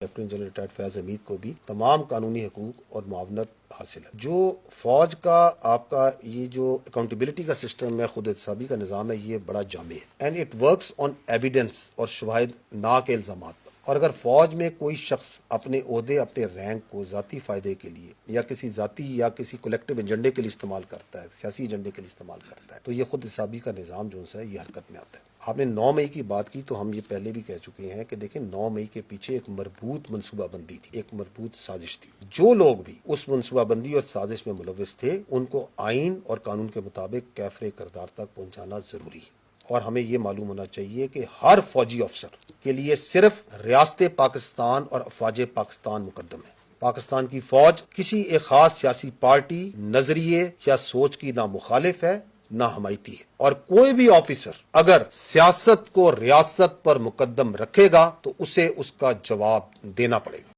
Lieutenant general retired Fayyaz حمید کو بھی تمام قانونی حقوق اور معاونت حاصل ہے۔ جو فوج کا آپ کا یہ جو اکاؤنٹیبلٹی کا سسٹم ہے، خود احتسابی کا نظام ہے، یہ بڑا جامع ہے and it works on evidence اور شواہد ناک الزامات پر۔ اور اگر فوج میں کوئی شخص اپنے عہدے اپنے رینک کو ذاتی فائدے کے لیے یا کسی ذاتی یا کسی کولیکٹیو ایجنڈے کے لیے استعمال کرتا ہے، سیاسی ایجنڈے کے لیے استعمال کرتا ہے، تو یہ خود احتسابی کا نظام جو ہے یہ حرکت میں آتا ہے۔ آپ نے 9 مئی کی بات کی تو ہم یہ پہلے بھی کہہ چکے ہیں کہ دیکھیں 9 مئی کے پیچھے ایک مربوط منصوبہ بندی تھی، ایک مربوط سازش تھی۔ جو لوگ بھی اس منصوبہ بندی اور سازش میں ملوث تھے ان کو آئین اور قانون کے مطابق کیفر کردار تک پہنچانا ضروری ہے۔ اور ہمیں یہ معلوم ہونا چاہیے کہ ہر فوجی افسر کے لیے صرف ریاست پاکستان اور افواج پاکستان مقدم ہے۔ پاکستان کی فوج کسی ایک خاص سیاسی پارٹی، نظریے یا سوچ کی نہ مخالف ہے نہ حمایتی ہے، اور کوئی بھی آفیسر اگر سیاست کو ریاست پر مقدم رکھے گا تو اسے اس کا جواب دینا پڑے گا۔